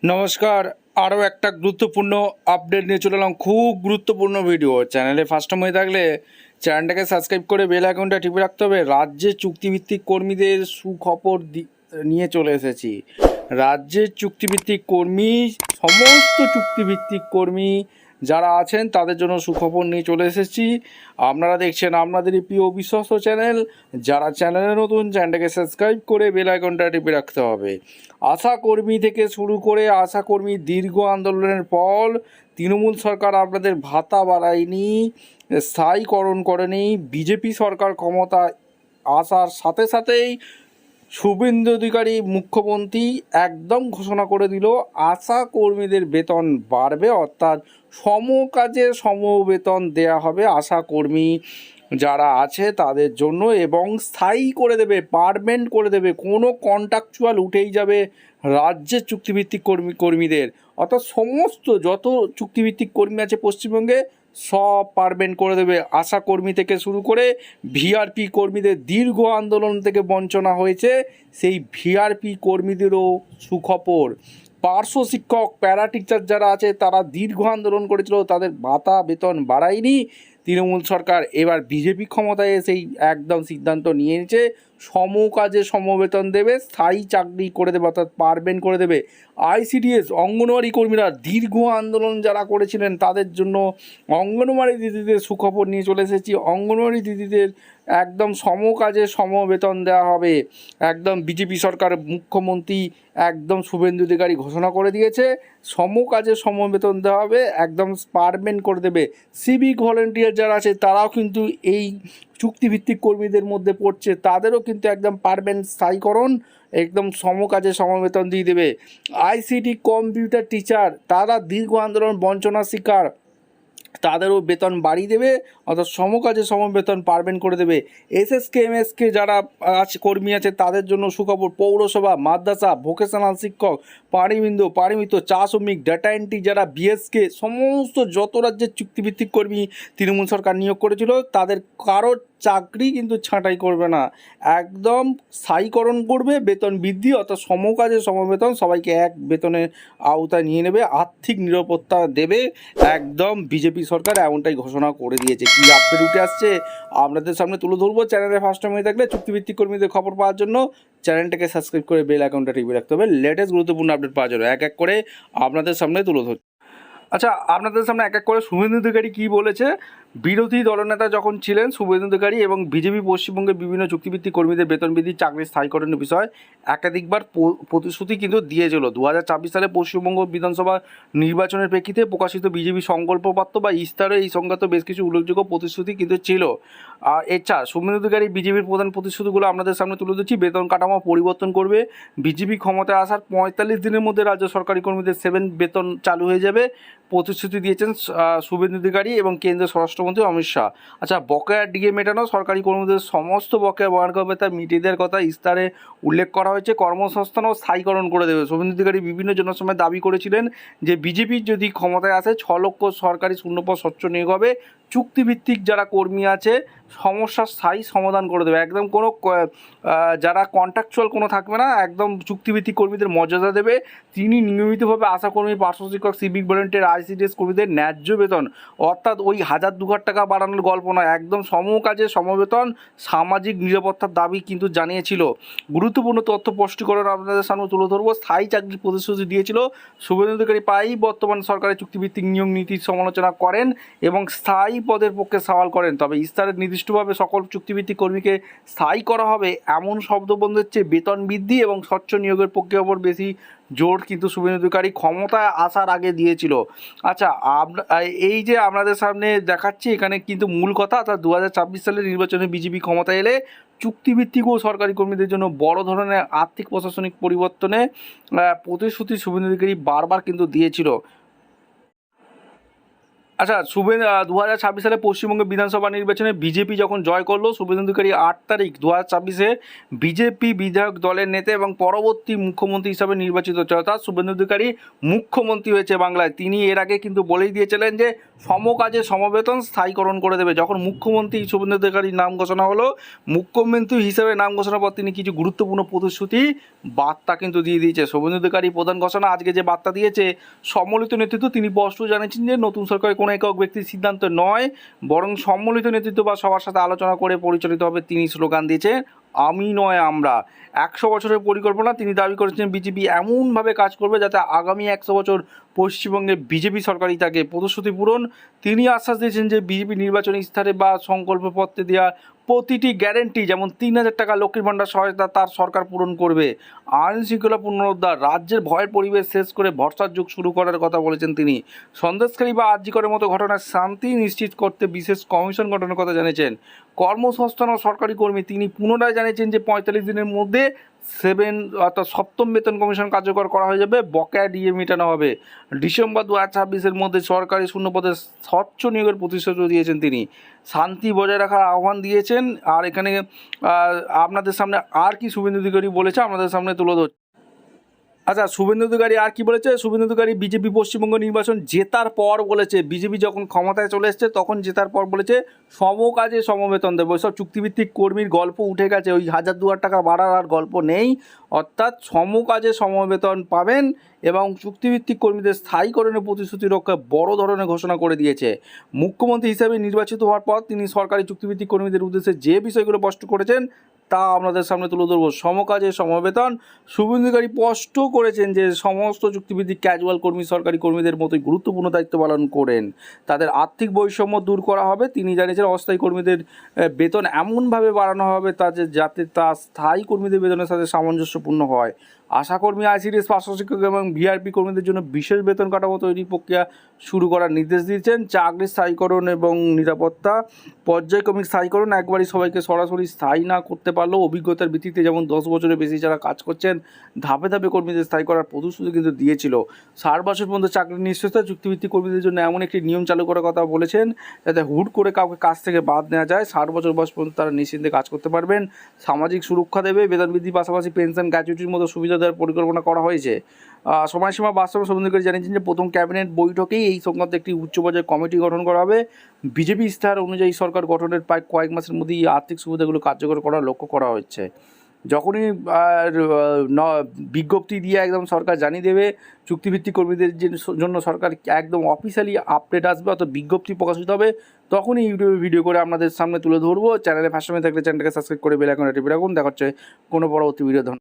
নমস্কার। আরও একটা গুরুত্বপূর্ণ আপডেট নিয়ে চলে এলাম। খুব গুরুত্বপূর্ণ ভিডিও। চ্যানেলে ফার্স্ট টাইম হয়ে থাকলে চ্যানেলটাকে সাবস্ক্রাইব করে বেল আইকনটা টিপে রাখতে হবে। রাজ্যের চুক্তিভিত্তিক কর্মীদের সুখবর নিয়ে চলে এসেছি। রাজ্যের চুক্তিভিত্তিক কর্মী, সমস্ত চুক্তিভিত্তিক কর্মী যারা আছেন তাদের জন্য সুখবর নিয়ে চলে এসেছি। আপনারা দেখছেন আপনাদেরই প্রিয় বিশ্বস্ত চ্যানেল। যারা চ্যানেলে নতুন, চ্যানেলটাকে সাবস্ক্রাইব করে বেল আইকনটা টিপে রাখতে হবে। আশা কর্মী থেকে শুরু করে আশা কর্মী দীর্ঘ আন্দোলনের ফল, তৃণমূল সরকার আপনাদের ভাতা বাড়ায়নি, স্থায়ীকরণ করেনি। বিজেপি সরকার ক্ষমতা আসার সাথে সাথেই শুভেন্দু অধিকারী মুখ্যমন্ত্রী একদম ঘোষণা করে দিল আশা কর্মীদের বেতন বাড়বে, অর্থাৎ সম কাজে সম বেতন দেয়া হবে আশা কর্মী যারা আছে তাদের জন্য, এবং স্থায়ী করে দেবে, পারমানেন্ট করে দেবে। কোনো কন্ট্রাকচুয়াল উঠেই যাবে রাজ্যের চুক্তিভিত্তিক কর্মীদের, অর্থাৎ সমস্ত যত চুক্তিভিত্তিক কর্মী আছে পশ্চিমবঙ্গে সব পারমানেন্ট করে দেবে। আশা কর্মী থেকে শুরু করে ভিআরপি কর্মীদের দীর্ঘ আন্দোলন থেকে বঞ্চনা হয়েছে, সেই ভিআরপি কর্মীদেরও সুখবর। পার্শ্ব শিক্ষক, প্যারা টিচার যারা আছে তারা দীর্ঘ আন্দোলন করেছিল, তাদের ভাতা বেতন বাড়ায়নি তৃণমূল সরকার। এবার বিজেপি ক্ষমতায় এসেই একদম সিদ্ধান্ত নিয়ে নিয়েছে সম কাজে সমবেতন দেবে, স্থায়ী চাকরি করে দেবে, অর্থাৎ পারবেন করে দেবে। আইসিডিএস অঙ্গনওয়াড়ি কর্মীরা দীর্ঘ আন্দোলন যারা করেছিলেন তাদের জন্য অঙ্গনওয়াড়ি দিদিদের সুখবর নিয়ে চলে এসেছি। অঙ্গনওয়াড়ি দিদিদের একদম সম কাজে সমবেতন দেওয়া হবে। একদম বিজেপি সরকার মুখ্যমন্ত্রী একদম শুভেন্দু অধিকারী ঘোষণা করে দিয়েছে সম কাজে সমবেতন দেওয়া হবে, একদম পারমেন্ট করে দেবে। সিভিক ভলেন্টিয়ার যারা আছে তারাও কিন্তু এই চুক্তিভিত্তিক কর্মীদের মধ্যে পড়ছে, তাদেরও কিন্তু একদম পারমেন্ট স্থায়ীকরণ, একদম সম কাজে সমবেতন দিয়ে দেবে। আইসিটি কম্পিউটার টিচার তারা দীর্ঘ আন্দোলন বঞ্চনার শিকার, তাদেরও বেতন বাড়িয়ে দেবে, অর্থাৎ সমকাজে সমবেতন পারবেন করে দেবে। এসএসকে এমএসকে যারা আছে কর্মী আছে তাদের জন্য সুখবর। পৌরসভা, মাদ্রাসা, ভোকেশনাল শিক্ষক, পারিমিত, চা শ্রমিক, ডাটা এন্ট্রি যারা বিএসকে, সমস্ত যত রাজ্যের চুক্তিভিত্তিক কর্মী তৃণমূল সরকার নিয়োগ করেছিল তাদের কারোর চাকরি কিন্তু ছাঁটাই করবে না, একদম স্থায়ীকরণ করবে, বেতন বৃদ্ধি, অর্থাৎ সমকাজে সমবেতন, সবাইকে এক বেতনের আওতায় নিয়ে নেবে, আর্থিক নিরাপত্তা দেবে। একদম বিজেপি সরকার এমনটাই ঘোষণা করে দিয়েছে। কী আপডেট উঠে আসছে আপনাদের সামনে তুলে ধরবো। চ্যানেলে ফার্স্ট টাইম হয়ে থাকলে চুক্তিভিত্তিক কর্মীদের খবর পাওয়ার জন্য চ্যানেলটাকে সাবস্ক্রাইব করে বেল আইকনটা টিপে রাখতে হবে। লেটেস্ট গুরুত্বপূর্ণ আপডেট পাওয়ার জন্য এক এক করে আপনাদের সামনে তুলে ধরছি। আচ্ছা, আপনাদের সামনে এক এক করে শুভেন্দু অধিকারী কী বলেছে। বিরোধী দলনেতা যখন ছিলেন শুভেন্দু অধিকারী এবং বিজেপি পশ্চিমবঙ্গের বিভিন্ন চুক্তিভিত্তিক কর্মীদের বেতন বৃদ্ধি, চাকরি স্থায়ীকরণের বিষয়ে একাধিকবার প্রতিশ্রুতি কিন্তু দিয়েছিল। 2024 সালে পশ্চিমবঙ্গ বিধানসভা নির্বাচনের প্রেক্ষিতে প্রকাশিত বিজেপি সংকল্পপত্র বা ইস্তারে এই সংক্রান্ত বেশ কিছু উল্লেখযোগ্য প্রতিশ্রুতি কিন্তু ছিল। আর এছাড়া শুভেন্দু অধিকারী বিজেপির প্রধান প্রতিশ্রুতিগুলো আপনাদের সামনে তুলে দিচ্ছি। বেতন কাঠামো পরিবর্তন করবে, বিজেপি ক্ষমতায় আসার 45 দিনের মধ্যে রাজ্য সরকারি কর্মীদের 7 বেতন চালু হয়ে যাবে, প্রতিশ্রুতি দিয়েছেন শুভেন্দু অধিকারী এবং কেন্দ্রীয় স্বরাষ্ট্রমন্ত্রী অমিত শাহ। আচ্ছা, বকেয়া ডিএ মেটানো, সরকারি কর্মীদের সমস্ত বকেয়া বহাল করবে, তা মিটিয়ে দেওয়ার কথা ইস্তারে উল্লেখ করা হয়েছে। কর্মসংস্থান ও স্থায়ীকরণ করে দেবে। শুভেন্দু অধিকারী বিভিন্ন জনসময় দাবি করেছিলেন যে বিজেপি যদি ক্ষমতায় আসে 6 লক্ষ সরকারি শূন্যপদ স্বচ্ছ নিয়োগ হবে, চুক্তিভিত্তিক যারা কর্মী আছে সমস্যার স্থায়ী সমাধান করে দেবে। একদম কোনো যারা কন্ট্রাকচুয়াল কোনো থাকবে না, একদম চুক্তিভিত্তিক কর্মীদের মর্যাদা দেবে। তিনি নিয়মিতভাবে আশাকর্মী, পার্শ্ব শিক্ষক, সিভিক ভলেন্টিয়ার, আইসিডিএস কর্মীদের ন্যায্য বেতন, অর্থাৎ ওই 1000-2000 টাকা বাড়ানোর গল্প নয়, একদম সম কাজে সমবেতন, সামাজিক নিরাপত্তার দাবি কিন্তু জানিয়েছিল। গুরুত্বপূর্ণ তথ্য স্পষ্টীকরণ আপনাদের সামনে তুলে ধরবো। স্থায়ী চাকরির প্রতিশ্রুতি দিয়েছিল শুভেন্দু অধিকারী, প্রায়ই বর্তমান সরকারের চুক্তিভিত্তিক নিয়োগ নীতির সমালোচনা করেন এবং স্থায়ী পদের পক্ষে সওয়াল করেন। তবে ইস্তারে নির্দিষ্টভাবে সকল চুক্তিভিত্তিক কর্মীকে স্থায়ী করা হবে এমন শব্দবন্ধের চেয়ে বেতন বৃদ্ধি এবং স্বচ্ছ নিয়োগের পক্ষে ওপর বেশি জোর কিন্তু শুভেন্দু অধিকারী ক্ষমতায় আসার আগে দিয়েছিল। আচ্ছা, এই যে আপনাদের সামনে দেখাচ্ছি এখানে কিন্তু মূল কথা, অর্থাৎ 2024 সালের নির্বাচনে বিজেপি ক্ষমতায় এলে চুক্তিভিত্তিক ও সরকারি কর্মীদের জন্য বড় ধরনের আর্থিক প্রশাসনিক পরিবর্তনে প্রতিশ্রুতি শুভেন্দু অধিকারী বারবার কিন্তু দিয়েছিল। আচ্ছা, 2026 সালে পশ্চিমবঙ্গ বিধানসভা নির্বাচনে বিজেপি যখন জয় করলো, শুভেন্দু অধিকারী 8 তারিখ 2024-এ বিজেপি বিধায়ক দলের নেতা এবং পরবর্তী মুখ্যমন্ত্রী হিসাবে নির্বাচিত হচ্ছে, অর্থাৎ শুভেন্দু অধিকারী মুখ্যমন্ত্রী হয়েছে বাংলায়। তিনি এর আগে কিন্তু বলেই দিয়েছিলেন যে সমকাজে সমবেতন স্থায়ীকরণ করে দেবে। যখন মুখ্যমন্ত্রী শুভেন্দু অধিকারীর নাম ঘোষণা হলো, মুখ্যমন্ত্রী হিসেবে নাম ঘোষণার পর তিনি কিছু গুরুত্বপূর্ণ প্রতিশ্রুতি বার্তা কিন্তু দিয়ে দিয়েছে। শুভেন্দু অধিকারী প্রধান ঘোষণা আজকে যে বার্তা দিয়েছে, সম্মিলিত নেতৃত্ব, তিনি স্পষ্ট জানিয়েছেন যে নতুন সরকারের কোনো একক ব্যক্তির সিদ্ধান্ত নয়, বরং সম্মিলিত নেতৃত্ব বা সবার সাথে আলোচনা করে পরিচালিত হবে। তিনি স্লোগান দিয়েছেন, আমি নয় আমরা। 100 বছরের পরিকল্পনা। তিনি দাবি করেছেন বিজেপি এমনভাবে কাজ করবে যাতে আগামী 100 বছর পশ্চিমবঙ্গে বিজেপি সরকারই থাকে। প্রতিশ্রুতি পূরণ। তিনি আশ্বাস দিয়েছেন যে বিজেপি নির্বাচনী ইস্তাহারে বা সংকল্পপত্রে দেওয়া প্রতিটি গ্যারেন্টি, যেমন 3,000 টাকা লক্ষ্মীর ভাণ্ডার সহায়তা, তার সরকার পূরণ করবে। আইন শৃঙ্খলা পুনরুদ্ধার, রাজ্যের ভয়ের পরিবেশ শেষ করে ভরসার যুগ শুরু করার কথা বলেছেন তিনি। সন্দেশখালী বা আরজিকরের মতো ঘটনার শান্তি নিশ্চিত করতে বিশেষ কমিশন গঠনের কথা জানিয়েছেন। কর্মসংস্থান ও সরকারি কর্মী, তিনি পুনরায় জানিয়েছেন যে 45 দিনের মধ্যে অর্থাৎ সপ্তম বেতন কমিশন কার্যকর করা হয়ে যাবে, বকেয়া ডিএ মেটানো হবে। ডিসেম্বর 2026-এর মধ্যে সরকারি শূন্যপদে স্বচ্ছ নিয়োগের প্রতিশ্রুতি দিয়েছেন তিনি। শান্তি বজায় রাখার আহ্বান দিয়েছেন। আর এখানে আপনাদের সামনে আর কি শুভেন্দু অধিকারী বলেছে আপনাদের সামনে তুলে ধরছি। আচ্ছা, শুভেন্দু অধিকারী আর কি বলেছে? শুভেন্দু অধিকারী বিজেপি পশ্চিমবঙ্গ নির্বাচন জেতার পর বলেছে, বিজেপি যখন ক্ষমতায় চলে এসছে তখন জেতার পর বলেছে সমকাজে সমবেতন দেবো। সব চুক্তিভিত্তিক কর্মীর গল্প উঠে গেছে, ওই 1,000-2,000 টাকা বাড়ার আর গল্প নেই। অর্থাৎ সমকাজে সমবেতন পাবেন এবং চুক্তিভিত্তিক কর্মীদের স্থায়ীকরণের প্রতিশ্রুতি রক্ষায় বড় ধরনের ঘোষণা করে দিয়েছে। মুখ্যমন্ত্রী হিসেবে নির্বাচিত হওয়ার পর তিনি সরকারি চুক্তিভিত্তিক কর্মীদের উদ্দেশ্যে যে বিষয়গুলো স্পষ্ট করেছেন তা আপনাদের সামনে তুলে ধরবো। সমকাজে সমবেতন, শুভেন্দু অধিকারী স্পষ্ট করেছেন যে সমস্ত চুক্তিভিত্তিক ক্যাজুয়াল কর্মী সরকারি কর্মীদের মতোই গুরুত্বপূর্ণ দায়িত্ব পালন করেন। তাদের আর্থিক বৈষম্য দূর করা হবে। তিনি জানিয়েছেন অস্থায়ী কর্মীদের বেতন এমনভাবে বাড়ানো হবে যাতে তা স্থায়ী কর্মীদের বেতনের সাথে সামঞ্জস্যপূর্ণ হয়। আশাকর্মী, আইসিডিএস, পার্শ্ব শিক্ষক এবং ভিআরপি কর্মীদের জন্য বিশেষ বেতন কাঠামো তৈরির প্রক্রিয়া শুরু করার নির্দেশ দিয়েছেন। চাকরির স্থায়ীকরণ এবং নিরাপত্তা, পর্যায়ক্রমিক স্থায়ীকরণ, একবারই সবাইকে সরাসরি স্থায়ী না করতে পারলেও অভিজ্ঞতার ভিত্তিতে, যেমন 10 বছরের বেশি যারা কাজ করছেন, ধাপে ধাপে কর্মীদের স্থায়ী করার প্রতিশ্রুতি কিন্তু দিয়েছিল। 60 বছর পর্যন্ত চাকরির নিশ্চয়তা, চুক্তিভিত্তিক কর্মীদের জন্য এমন একটি নিয়ম চালু করার কথা বলেছেন যাতে হুট করে কাউকে কাজ থেকে বাদ নেওয়া যায়। 60 বছর বয়স পর্যন্ত তারা নিশ্চিন্তে কাজ করতে পারবেন। সামাজিক সুরক্ষা দেবে, বেতন বৃদ্ধির পাশাপাশি পেনশন, গ্র্যাচুইটির মতো সুবিধা দেওয়ার পরিকল্পনা করা হয়েছে। সময়সীমা বাস্তবে শুভেন্দু অধিকারী জানিয়েছেন যে প্রথম ক্যাবিনেট বৈঠকেই এই সংক্রান্ত একটি উচ্চ পর্যায়ের কমিটি গঠন করা হবে। বিজেপি ইস্তাহার অনুযায়ী সরকার গঠনের প্রায় কয়েক মাসের মধ্যেই এই আর্থিক সুবিধাগুলো কার্যকর করার লক্ষ্য করা হচ্ছে। যখনই বিজ্ঞপ্তি দিয়ে একদম সরকার জানিয়ে দেবে, চুক্তিভিত্তিক কর্মীদের জন্য সরকার একদম অফিসিয়ালি আপডেট আসবে, অর্থাৎ বিজ্ঞপ্তি প্রকাশিত হবে, তখনই ইউটিউবে ভিডিও করে আপনাদের সামনে তুলে ধরবো। চ্যানেলে ফার্স্ট টাইমে থাকলে চ্যানেলটাকে সাবস্ক্রাইব করে বেল আইকনটা টিপে রাখুন। দেখা হচ্ছে কোনো পরবর্তী ভিডিও।